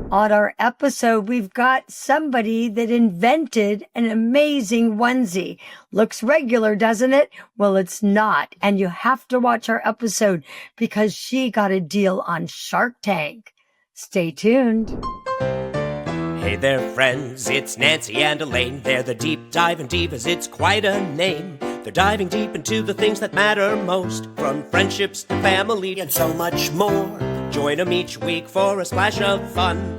On our episode, we've got somebody that invented an amazing onesie. Looks regular, doesn't it? Well, it's not. And you have to watch our episode because she got a deal on Shark Tank. Stay tuned. Hey there, friends. It's Nancy and Elaine. They're the deep diving divas. It's quite a name. They're diving deep into the things that matter most, from friendships to family and so much more. Join them each week for a splash of fun.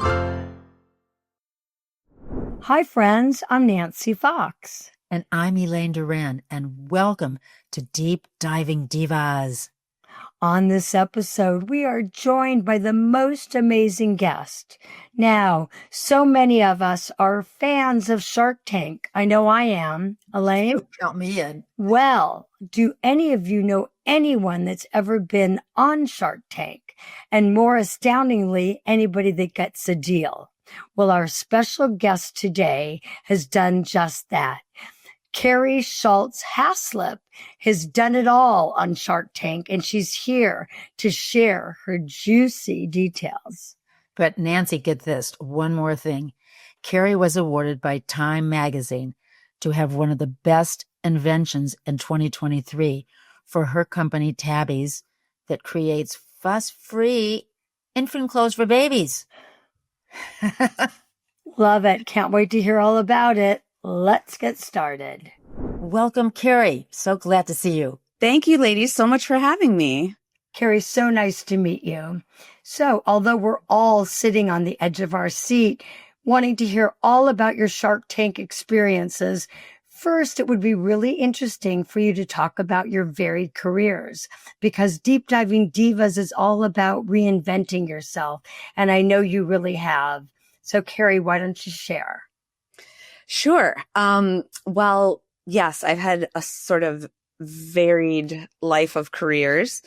Hi, friends. I'm Nancy Fox. And I'm Elaine Doran, and welcome to Deep Diving Divas. On this episode, we are joined by the most amazing guest. Now, so many of us are fans of Shark Tank. I know I am. Elaine? Count me in. Well, do any of you know anyone that's ever been on Shark Tank? And more astoundingly, anybody that gets a deal? Well, our special guest today has done just that. Carrie Schultz-Haslip has done it all on Shark Tank, and she's here to share her juicy details. But Nancy, get this, one more thing. Carrie was awarded by Time magazine to have one of the best inventions in 2023 for her company Tabby's that creates fuss-free infant clothes for babies. Love it. Can't wait to hear all about it. Let's get started. Welcome, Carrie. So glad to see you. Thank you, ladies, so much for having me. Carrie, so nice to meet you. So, although we're all sitting on the edge of our seat, wanting to hear all about your Shark Tank experiences, first, it would be really interesting for you to talk about your varied careers, because Deep Diving Divas is all about reinventing yourself, and I know you really have. So, Carrie, why don't you share? Sure. Well, yes, I've had a sort of varied life of careers.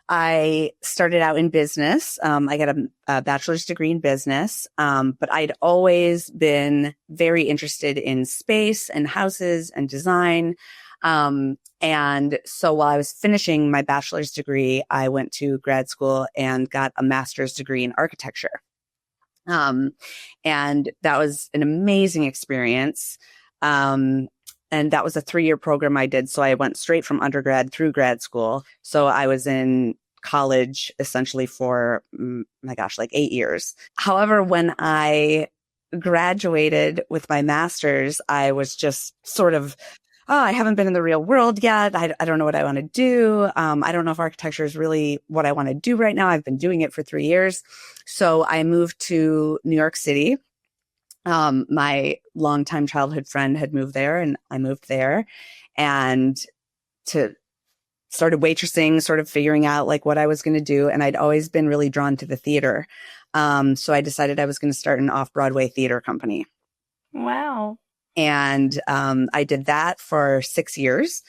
I started out in business. I got a bachelor's degree in business, but I'd always been very interested in space and houses and design. And so while I was finishing my bachelor's degree, I went to grad school and got a master's degree in architecture. And that was an amazing experience. And that was a 3-year program I did. So I went straight from undergrad through grad school. So I was in college essentially for, like 8 years. However, when I graduated with my master's, I was just sort of, I haven't been in the real world yet. I don't know what I want to do. I don't know if architecture is really what I want to do right now. I've been doing it for 3 years. So I moved to New York City. My longtime childhood friend had moved there, and I moved there and started waitressing, sort of figuring out like what I was going to do. And I'd always been really drawn to the theater. So I decided I was going to start an off-Broadway theater company. Wow. And I did that for 6 years,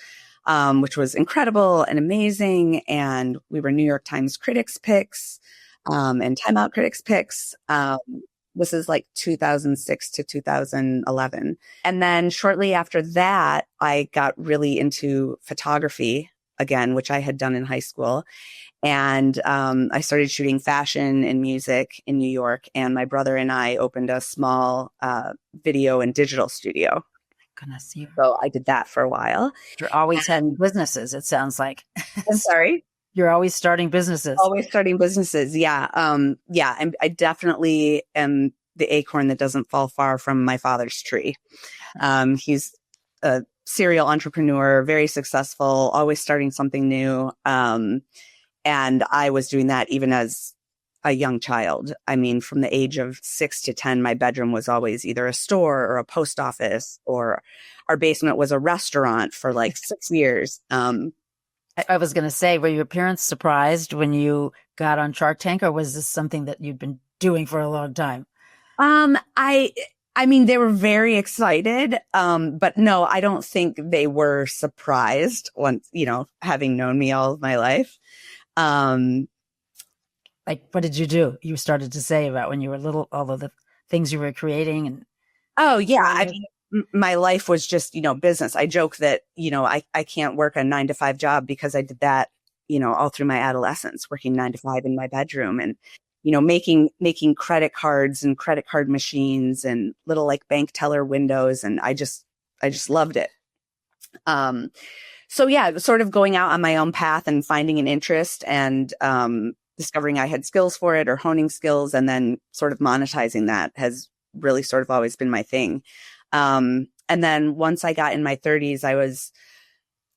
which was incredible and amazing. And we were New York Times Critics Picks and Time Out Critics Picks. This is like 2006 to 2011. And then shortly after that, I got really into photography again, which I had done in high school. And I started shooting fashion and music in New York. And my brother and I opened a small video and digital studio. Goodness, so I did that for a while. You're always having businesses, it sounds like. I'm sorry? You're always starting businesses. Always starting businesses, yeah. I definitely am the acorn that doesn't fall far from my father's tree. He's a serial entrepreneur, very successful, always starting something new. And I was doing that even as a young child. I mean, from the age of 6 to 10, my bedroom was always either a store or a post office, or our basement was a restaurant for like 6 years. I was going to say, were your parents surprised when you got on Shark Tank, or was this something that you'd been doing for a long time? I mean, they were very excited. But no, I don't think they were surprised once, having known me all of my life. Like, what did you do? You started to say about when you were little, all of the things you were creating. And oh, yeah. I mean, my life was just, business. I joke that, I can't work a 9-to-5 job because I did that, all through my adolescence, working 9 to 5 in my bedroom. And, making credit cards and credit card machines and little like bank teller windows. And I just loved it. So yeah, sort of going out on my own path and finding an interest and, discovering I had skills for it or honing skills and then sort of monetizing that has really sort of always been my thing. And then once I got in my 30s,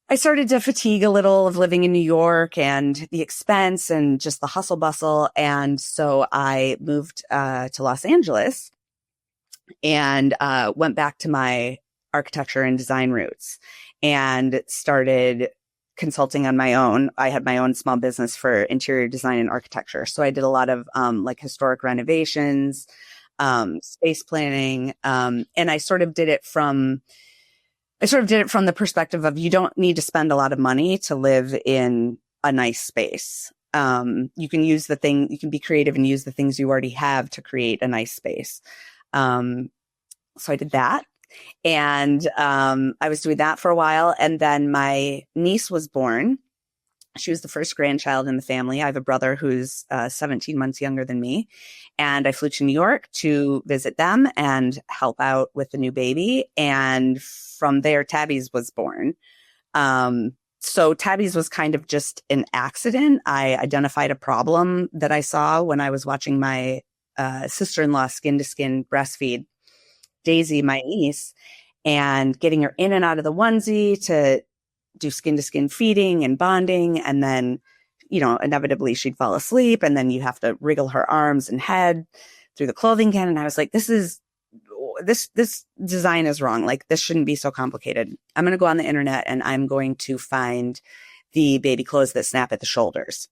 I started to fatigue a little of living in New York and the expense and just the hustle bustle. And so I moved to Los Angeles and went back to my architecture and design roots and started consulting on my own. I had my own small business for interior design and architecture. So I did a lot of like historic renovations, space planning. And I sort of did it from the perspective of you don't need to spend a lot of money to live in a nice space. You can be creative and use the things you already have to create a nice space. So I did that. And I was doing that for a while. And then my niece was born. She was the first grandchild in the family. I have a brother who's 17 months younger than me. And I flew to New York to visit them and help out with the new baby. And from there, Tabby's was born. So Tabby's was kind of just an accident. I identified a problem that I saw when I was watching my sister-in-law skin to skin breastfeed Daisy, my niece, and getting her in and out of the onesie to do skin to skin feeding and bonding. And then, inevitably she'd fall asleep and then you have to wriggle her arms and head through the clothing can. And I was like, this design is wrong. Like this shouldn't be so complicated. I'm going to go on the internet and I'm going to find the baby clothes that snap at the shoulders.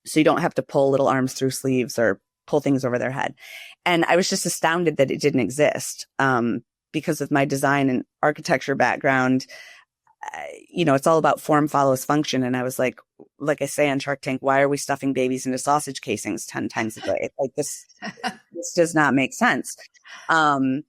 So you don't have to pull little arms through sleeves or pull things over their head. And I was just astounded that it didn't exist. Because of my design and architecture background, it's all about form follows function. And I was like I say on Shark Tank, why are we stuffing babies into sausage casings 10 times a day? Like this does not make sense. And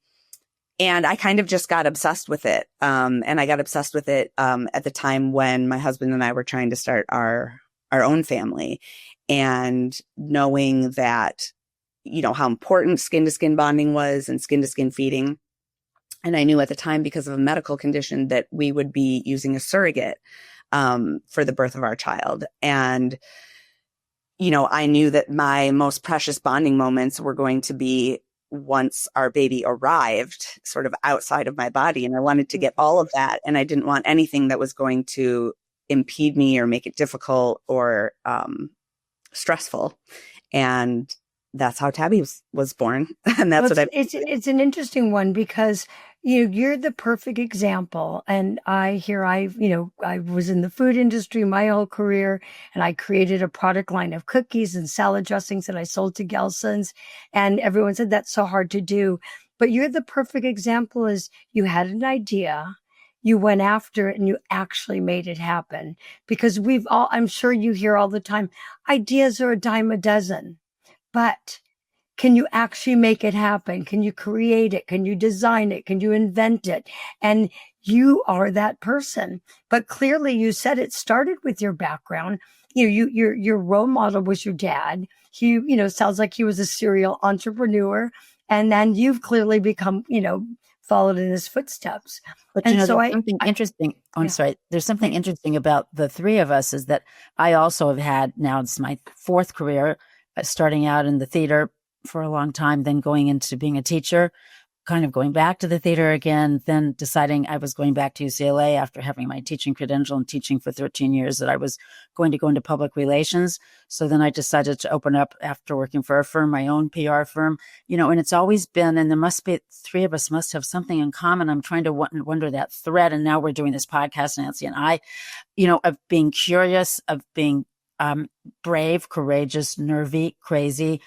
I kind of just got obsessed with it. And I got obsessed with it, at the time when my husband and I were trying to start our own family and knowing that, how important skin to skin bonding was and skin to skin feeding. And I knew at the time, because of a medical condition, that we would be using a surrogate for the birth of our child. And, I knew that my most precious bonding moments were going to be once our baby arrived sort of outside of my body. And I wanted to get all of that. And I didn't want anything that was going to impede me or make it difficult or stressful. And that's how Tabby was born. And that's it's an interesting one because you're the perfect example. And I was in the food industry my whole career, and I created a product line of cookies and salad dressings that I sold to Gelson's, and everyone said that's so hard to do. But you're the perfect example. Is you had an idea, you went after it, and you actually made it happen. Because I'm sure you hear all the time, ideas are a dime a dozen. But can you actually make it happen? Can you create it? Can you design it? Can you invent it? And you are that person. But clearly you said it started with your background. Your role model was your dad. He, sounds like he was a serial entrepreneur. And then you've clearly become, followed in his footsteps. But there's something interesting. I'm sorry. There's something interesting about the three of us is that I also have had, now it's my fourth career, starting out in the theater for a long time, then going into being a teacher, kind of going back to the theater again, then deciding I was going back to UCLA after having my teaching credential and teaching for 13 years that I was going to go into public relations. So then I decided to open up, after working for a firm, my own PR firm, and it's always been, and there must be, three of us must have something in common. I'm trying to wonder that thread. And now we're doing this podcast, Nancy and I, of being curious, of being brave, courageous, nervy, crazy.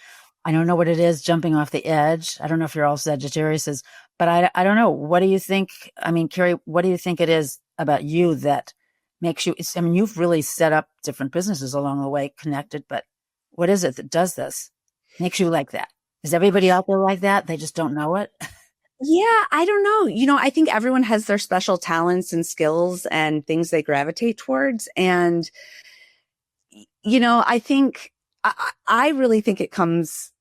I don't know what it is, jumping off the edge. I don't know if you're all Sagittarius, but I don't know. What do you think? I mean, Carrie, what do you think it is about you that makes you, you've really set up different businesses along the way, connected, but what is it that does this? Makes you like that? Is everybody out there like that? They just don't know it? Yeah, I don't know. I think everyone has their special talents and skills and things they gravitate towards. And, I think I really think it comes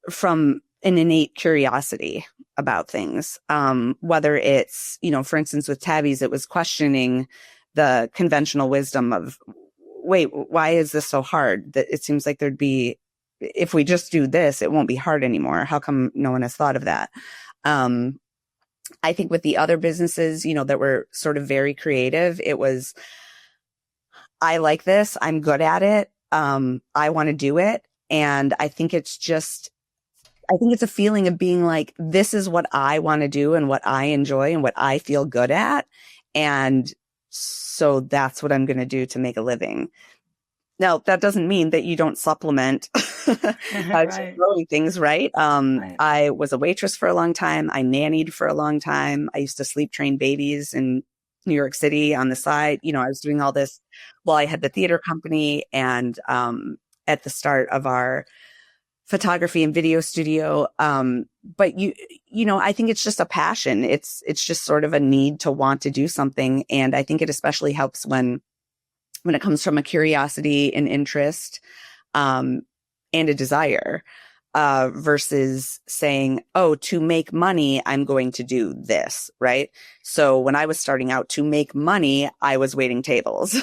from an innate curiosity about things. Whether it's, for instance, with Tabby's, it was questioning the conventional wisdom of, wait, why is this so hard? That it seems like if we just do this, it won't be hard anymore. How come no one has thought of that? I think with the other businesses, that were sort of very creative, it was, I like this. I'm good at it. I want to do it. And I think it's a feeling of being like, this is what I want to do and what I enjoy and what I feel good at. And so that's what I'm going to do to make a living. Now, that doesn't mean that you don't supplement Right. growing things, right? Right. I was a waitress for a long time. I nannied for a long time. I used to sleep train babies in New York City on the side. I was doing all this while I had the theater company, and at the start of our photography and video studio. But I think it's just a passion. It's just sort of a need to want to do something. And I think it especially helps when it comes from a curiosity and interest, and a desire, versus saying, oh, to make money, I'm going to do this, right? So when I was starting out, to make money, I was waiting tables,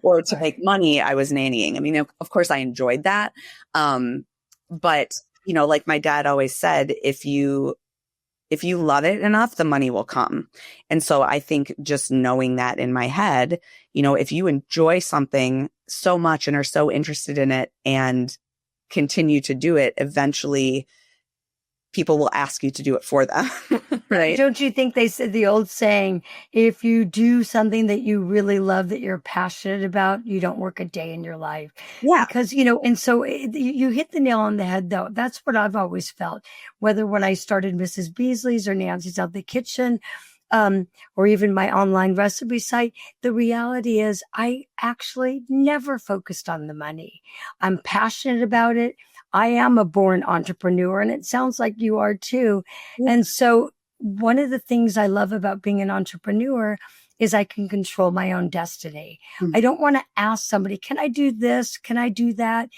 or to make money, I was nannying. I mean, of course I enjoyed that. But, like my dad always said, if you love it enough, the money will come. And so I think just knowing that in my head, if you enjoy something so much and are so interested in it and continue to do it, eventually people will ask you to do it for them. Right? Don't you think they said the old saying, if you do something that you really love, that you're passionate about, you don't work a day in your life? Yeah. Because, and so you hit the nail on the head, though. That's what I've always felt, whether when I started Mrs. Beasley's or Nancy's Out the Kitchen, or even my online recipe site. The reality is I actually never focused on the money. I'm passionate about it. I am a born entrepreneur, and it sounds like you are too. Yeah. And so one of the things I love about being an entrepreneur is I can control my own destiny. Mm-hmm. I don't want to ask somebody, can I do this? Can I do that?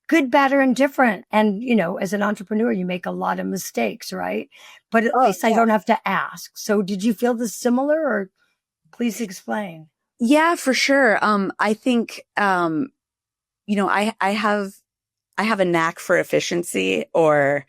Good, bad, or indifferent. And, as an entrepreneur, you make a lot of mistakes, right? But at least I don't have to ask. So did you feel this similar, or please explain? Yeah, for sure. I think, I have a knack for efficiency, or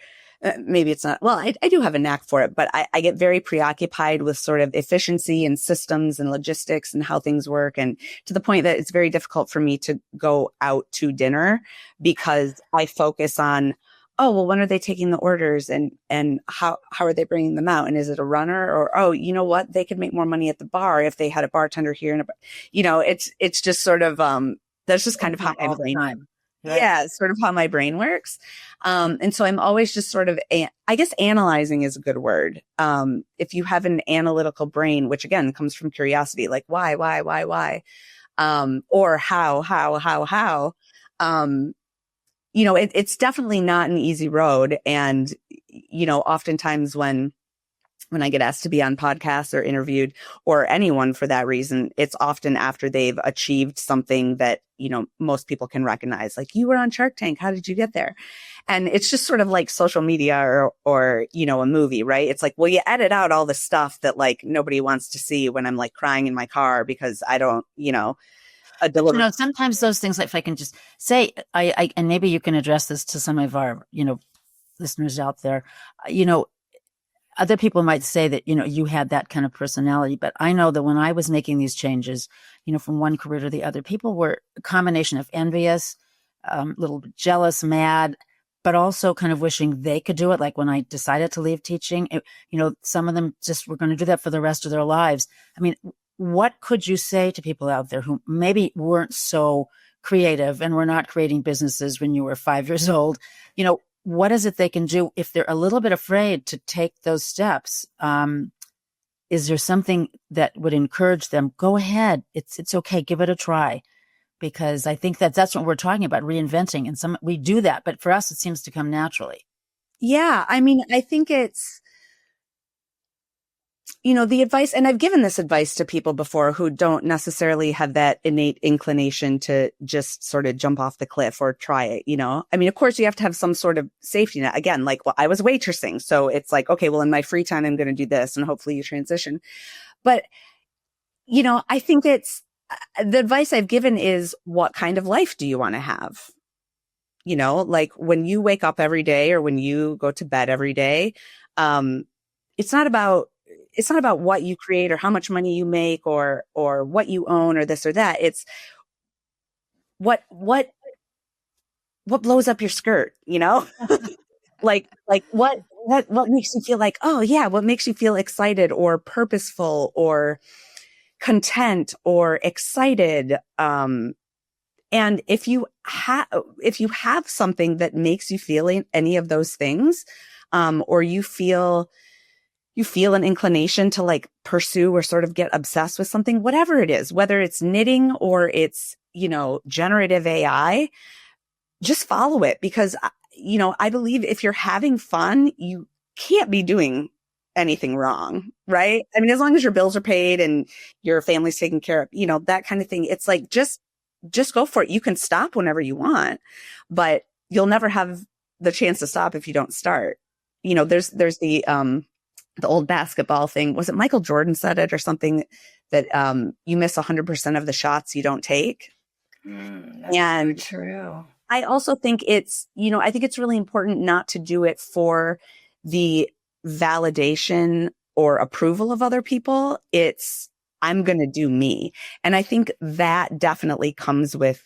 maybe it's not. Well, I do have a knack for it, but I get very preoccupied with sort of efficiency and systems and logistics and how things work. And to the point that it's very difficult for me to go out to dinner because I focus on, oh, well, when are they taking the orders, and how are they bringing them out? And is it a runner, or, oh, you know what? They could make more money at the bar if they had a bartender here. And it's just sort of, that's just kind of how my brain. Right? Yeah, sort of how my brain works. And so I'm always just sort of, I guess analyzing is a good word. If you have an analytical brain, which again comes from curiosity, like why, or how, it's definitely not an easy road. And, oftentimes when I get asked to be on podcasts or interviewed, or anyone for that reason, it's often after they've achieved something that, most people can recognize. Like, you were on Shark Tank. How did you get there? And it's just sort of like social media or a movie, right? It's like, well, you edit out all the stuff that like nobody wants to see when I'm like crying in my car because I don't, a delivery. Sometimes those things, like if I can just say, I and maybe you can address this to some of our, listeners out there, other people might say that, you had that kind of personality, but I know that when I was making these changes, from one career to the other, people were a combination of envious, a little bit jealous, mad, but also kind of wishing they could do it. Like when I decided to leave teaching, some of them just were going to do that for the rest of their lives. I mean, what could you say to people out there who maybe weren't so creative and were not creating businesses when you were 5 years old? What is it they can do if they're a little bit afraid to take those steps? Is there something that would encourage them? Go ahead. It's okay. Give it a try. Because I think that's what we're talking about, reinventing. And we do that, but for us, it seems to come naturally. Yeah. I mean, I think it's, the advice, and I've given this advice to people before who don't necessarily have that innate inclination to just sort of jump off the cliff or try it, I mean, of course you have to have some sort of safety net. Again, like, well, I was waitressing. So it's like, okay, well, in my free time, I'm going to do this, and hopefully you transition. But, I think it's the advice I've given is, what kind of life do you want to have? Like when you wake up every day or when you go to bed every day, it's not about what you create or how much money you make or what you own or this or that. It's what blows up your skirt, like what makes you feel like, oh yeah, what makes you feel excited or purposeful or content or excited. And if you have something that makes you feel any of those things, or you feel an inclination to like pursue or sort of get obsessed with something, whatever it is, whether it's knitting or it's, generative AI, just follow it, because, I believe if you're having fun, you can't be doing anything wrong, right? I mean, as long as your bills are paid and your family's taken care of, that kind of thing. It's like, just go for it. You can stop whenever you want, but you'll never have the chance to stop if you don't start. There's the old basketball thing. Was it Michael Jordan said it or something that you miss 100% of the shots you don't take? That's and so true. I also think I think it's really important not to do it for the validation or approval of other people. It's, I'm going to do me. And I think that definitely comes with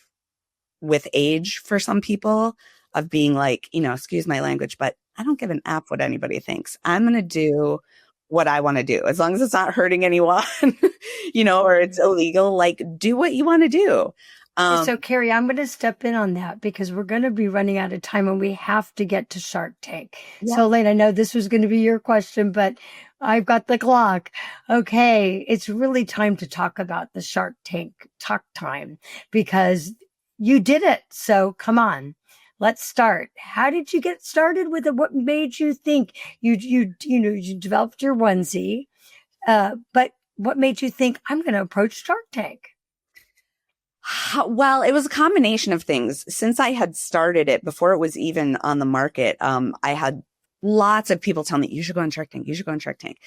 age for some people, of being like, excuse my language, but I don't give an F what anybody thinks. I'm going to do what I want to do, as long as it's not hurting anyone, or it's illegal, like do what you want to do. So Carrie, I'm going to step in on that because we're going to be running out of time and we have to get to Shark Tank. Yeah. So Elaine, I know this was going to be your question, but I've got the clock. Okay. It's really time to talk about the Shark Tank talk time, because you did it. So come on, let's start. How did you get started with it? What made you think you developed your onesie? But what made you think, I'm going to approach Shark Tank? Well, it was a combination of things. Since I had started it before it was even on the market, I had lots of people tell me, you should go on Shark Tank. You should go on Shark Tank.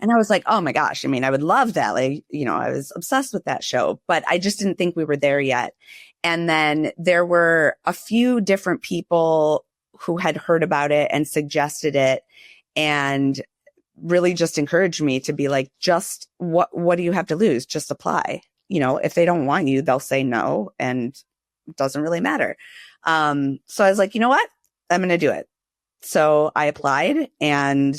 And I was like, oh my gosh. I mean, I would love that. Like, I was obsessed with that show, but I just didn't think we were there yet. And then there were a few different people who had heard about it and suggested it, and really just encouraged me to be like, just what do you have to lose? Just apply. If they don't want you, they'll say no, and it doesn't really matter. So I was like, you know what? I'm going to do it. So I applied, and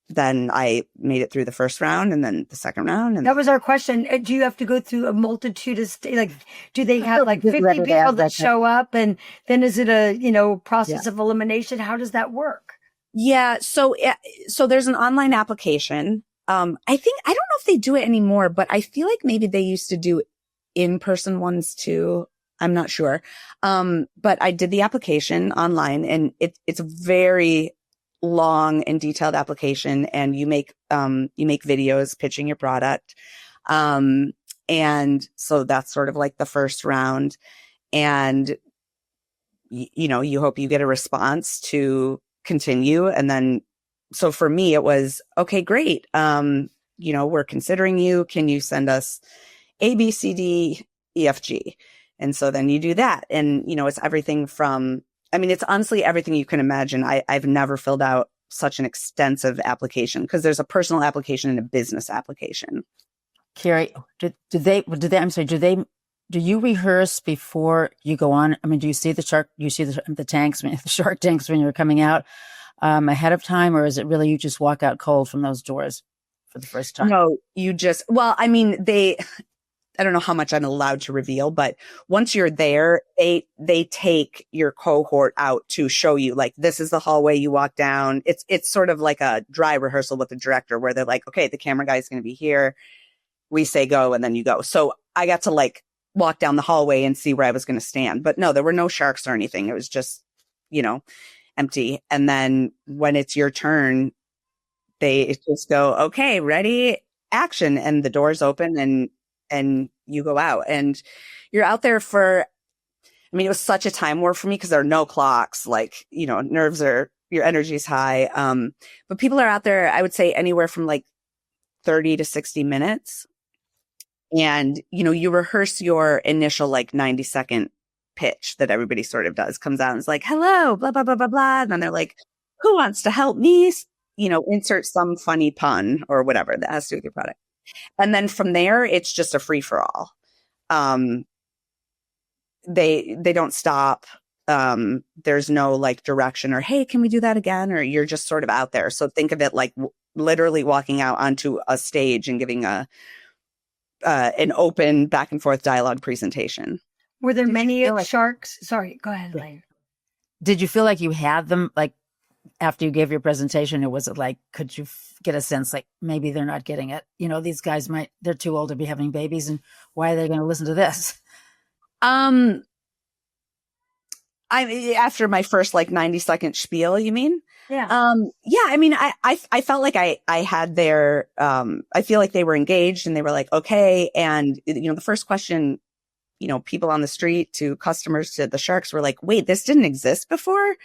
then I made it through the first round and then the second round. And that was our question. Do you have to go through a multitude of do they have like 50 people that show up, and then is it a, process of elimination? How does that work? Yeah. So there's an online application. I don't know if they do it anymore, but I feel like maybe they used to do in-person ones too. I'm not sure. But I did the application online, and it's a very long and detailed application, and you make videos pitching your product. And so that's sort of like the first round, and you hope you get a response to continue. And then, so for me, it was, okay, great. We're considering you. Can you send us A, B, C, D, E, F, G? And so then you do that. And, it's everything from, it's honestly everything you can imagine. I've never filled out such an extensive application, because there's a personal application and a business application. Carrie, do you rehearse before you go on? Do you see the tanks, the Shark Tanks when you're coming out ahead of time, or is it really you just walk out cold from those doors for the first time? No, you just, I don't know how much I'm allowed to reveal, but once you're there, they take your cohort out to show you, like, this is the hallway you walk down. It's sort of like a dry rehearsal with the director, where they're like, okay, the camera guy is going to be here. We say go, and then you go. So I got to like walk down the hallway and see where I was going to stand. But no, there were no sharks or anything. It was just, empty. And then when it's your turn, they just go, okay, ready, action. And the doors open and you go out and you're out there for, I mean, it was such a time warp for me because there are no clocks, like, nerves are, your energy's high. But people are out there, I would say anywhere from like 30 to 60 minutes. And, you rehearse your initial like 90-second pitch that everybody sort of does, comes out and is like, hello, blah, blah, blah, blah, blah. And then they're like, who wants to help me? Insert some funny pun or whatever that has to do with your product. And then from there, it's just a free for all. They don't stop. There's no like direction or, hey, can we do that again? Or you're just sort of out there. So think of it like literally walking out onto a stage and giving an open back and forth dialogue presentation. Were there many sharks? Sorry, go ahead, Elaine. Did you feel like you had them like after you gave your presentation, or was it like, could you get a sense like maybe they're not getting it? These guys they're too old to be having babies, and why are they going to listen to this? After my first like 90-second spiel, you mean? Yeah. Yeah. I mean, I felt like I had their, I feel like they were engaged and they were like, okay. And, the first question, people on the street to customers to the sharks were like, wait, this didn't exist before.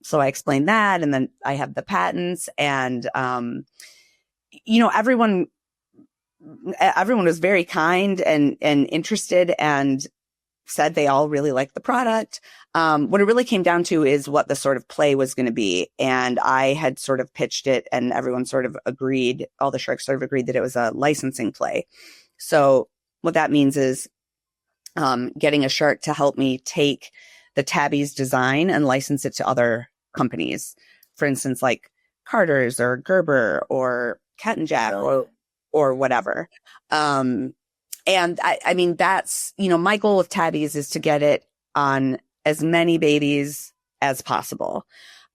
So I explained that. And then I have the patents and, everyone was very kind and interested and said they all really liked the product. What it really came down to is what the sort of play was going to be. And I had sort of pitched it and everyone sort of agreed, all the sharks sort of agreed that it was a licensing play. So what that means is getting a shark to help me take the Tabby's design and license it to other companies. For instance, like Carter's or Gerber or Cat and Jack or whatever. And I mean, that's, my goal with Tabby's is to get it on as many babies as possible.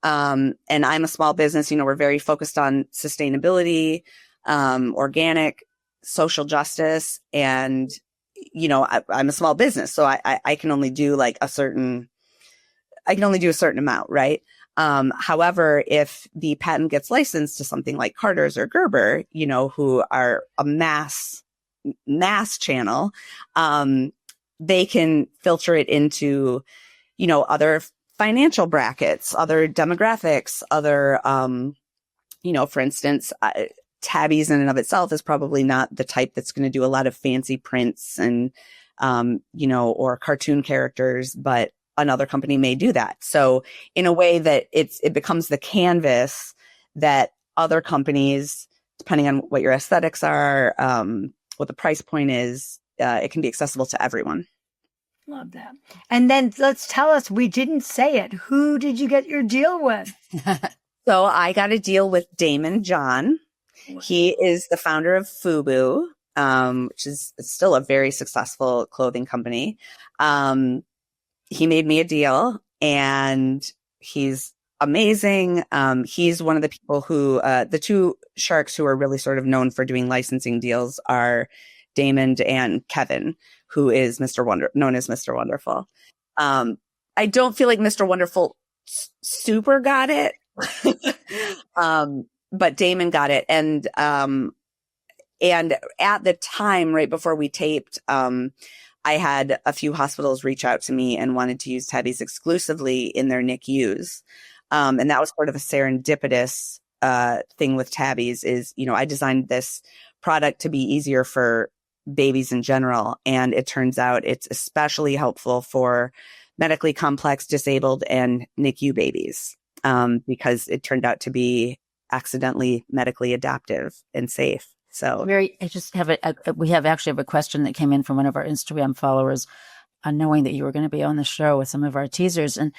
And I'm a small business, we're very focused on sustainability, organic, social justice. And, I'm a small business, so I can only do like a certain amount, right? However, if the patent gets licensed to something like Carter's or Gerber, who are a mass channel, they can filter it into, other financial brackets, other demographics, other, for instance, Tabby's in and of itself is probably not the type that's going to do a lot of fancy prints and, or cartoon characters, but another company may do that. So in a way that it becomes the canvas that other companies, depending on what your aesthetics are, what the price point is, it can be accessible to everyone. Love that. And then tell us, we didn't say it. Who did you get your deal with? So I got a deal with Damon John. He is the founder of FUBU, which is still a very successful clothing company. He made me a deal and he's amazing. He's one of the people who, the two sharks who are really sort of known for doing licensing deals are Damon and Kevin, who is known as Mr. Wonderful. I don't feel like Mr. Wonderful super got it. But Damon got it. And at the time, right before we taped, I had a few hospitals reach out to me and wanted to use Tabby's exclusively in their NICUs. And that was sort of a serendipitous thing with Tabby's is, I designed this product to be easier for babies in general. And it turns out it's especially helpful for medically complex, disabled, and NICU babies because it turned out to be accidentally medically adaptive and safe. So Mary, I just have we actually have a question that came in from one of our Instagram followers, knowing that you were going to be on the show with some of our teasers, and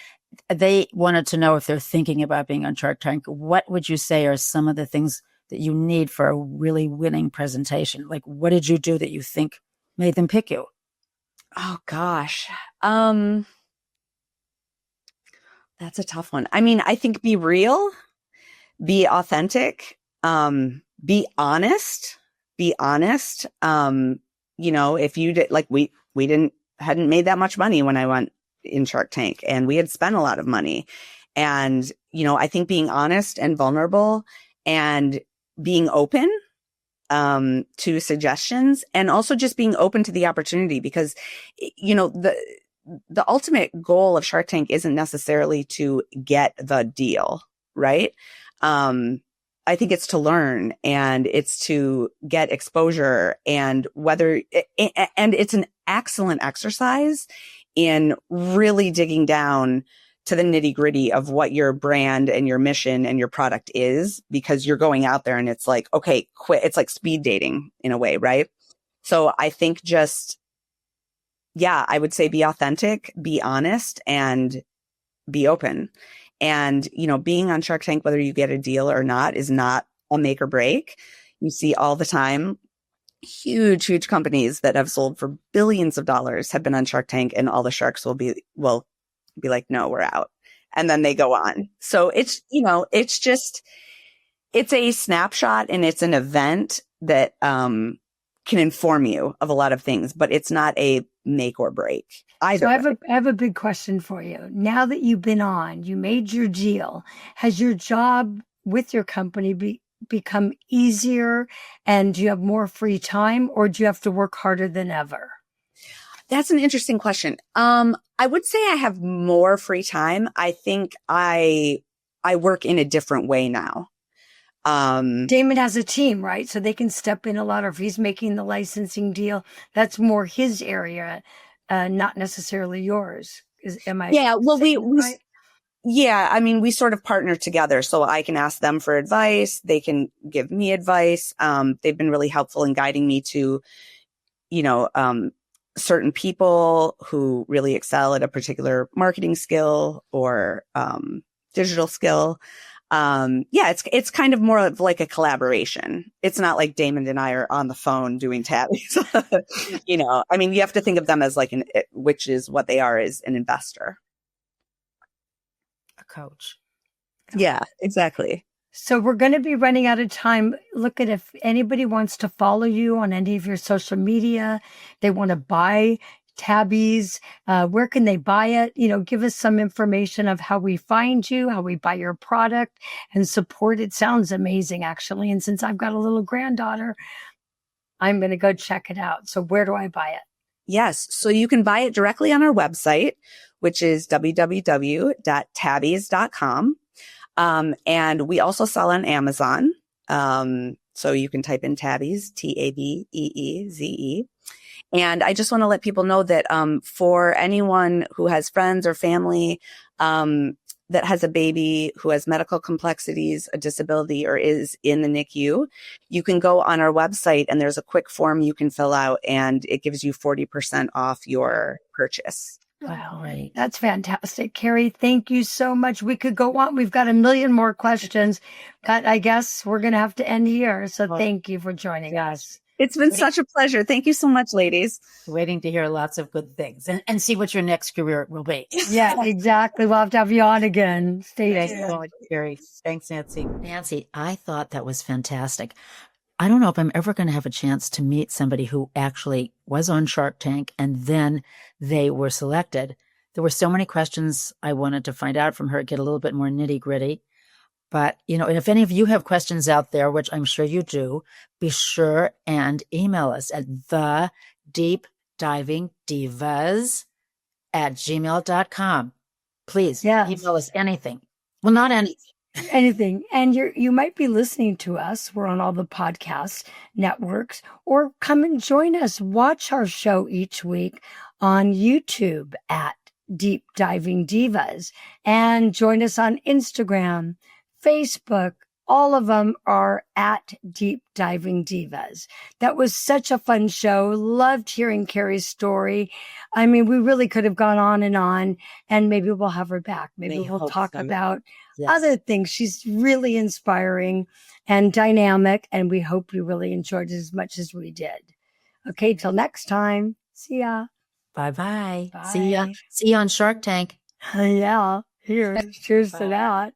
they wanted to know if they're thinking about being on Shark Tank. What would you say are some of the things that you need for a really winning presentation? Like, what did you do that you think made them pick you? Oh gosh. That's a tough one. I mean, I think be real, be authentic, be honest. If you did, like we hadn't made that much money when I went in Shark Tank, and we had spent a lot of money. And, I think being honest and vulnerable and being open to suggestions, and also just being open to the opportunity, because, you know, the ultimate goal of Shark Tank isn't necessarily to get the deal, right? I think it's to learn, and it's to get exposure, and it's an excellent exercise in really digging down to the nitty gritty of what your brand and your mission and your product is, because you're going out there and it's like, okay, quit. It's like speed dating in a way, right? So I think I would say be authentic, be honest, and be open. And, you know, being on Shark Tank, whether you get a deal or not, is not a make or break. You see all the time, huge companies that have sold for billions of dollars have been on Shark Tank, and all the sharks will be like, no, we're out. And then they go on. So it's, you know, it's a snapshot, and it's an event that can inform you of a lot of things, but it's not a make or break either. So I have a big question for you. Now that you've been on, you made your deal, has your job with your company become easier, and do you have more free time, or do you have to work harder than ever? That's an interesting question. I would say I have more free time. I think I work in a different way now. Damon has a team, right? So they can step in a lot. Or if he's making the licensing deal, that's more his area, not necessarily yours. Am I? Yeah. Well, right? Yeah, I mean, we sort of partner together, so I can ask them for advice. They can give me advice. They've been really helpful in guiding me to, you know, certain people who really excel at a particular marketing skill or digital skill. It's kind of more of like a collaboration. It's not like Damon and I are on the phone doing tabbies. You know, I mean, you have to think of them as like which is what they are, is an investor. A coach. Yeah, exactly. So we're going to be running out of time. Look at, if anybody wants to follow you on any of your social media, they want to buy tabbies, where can they buy it? You know, give us some information of how we find you, how we buy your product and support. It sounds amazing, actually. And since I've got a little granddaughter, I'm going to go check it out. So where do I buy it? Yes. So you can buy it directly on our website, which is www.tabbies.com. And we also sell on Amazon. So you can type in Tabbies, Tabeeze. And I just want to let people know that, for anyone who has friends or family, that has a baby who has medical complexities, a disability, or is in the NICU, you can go on our website and there's a quick form you can fill out, and it gives you 40% off your purchase. Wow, right. That's fantastic. Carrie, thank you so much. We could go on. We've got a million more questions, but I guess we're going to have to end here. So thank you for joining us. It's been such a pleasure. Thank you so much, ladies. Waiting to hear lots of good things and see what your next career will be. Yeah, exactly. We'll have to have you on again. Thanks so much, Carrie. Thanks, Nancy. Nancy, I thought that was fantastic. I don't know if I'm ever going to have a chance to meet somebody who actually was on Shark Tank and then they were selected. There were so many questions I wanted to find out from her, get a little bit more nitty gritty. But, you know, if any of you have questions out there, which I'm sure you do, be sure and email us at thedeepdivingdivas@gmail.com. Please email us anything. Well, not anything. Anything. And you might be listening to us. We're on all the podcast networks, or come and join us. Watch our show each week on YouTube at Deep Diving Divas, and join us on Instagram, Facebook. All of them are at Deep Diving Divas. That was such a fun show. Loved hearing Carrie's story. I mean, we really could have gone on, and maybe we'll have her back. Maybe we'll talk about other things. She's really inspiring and dynamic, and we hope you really enjoyed it as much as we did. Okay, till next time. See ya. Bye-bye. Bye. See ya on Shark Tank. Yeah. Cheers to that.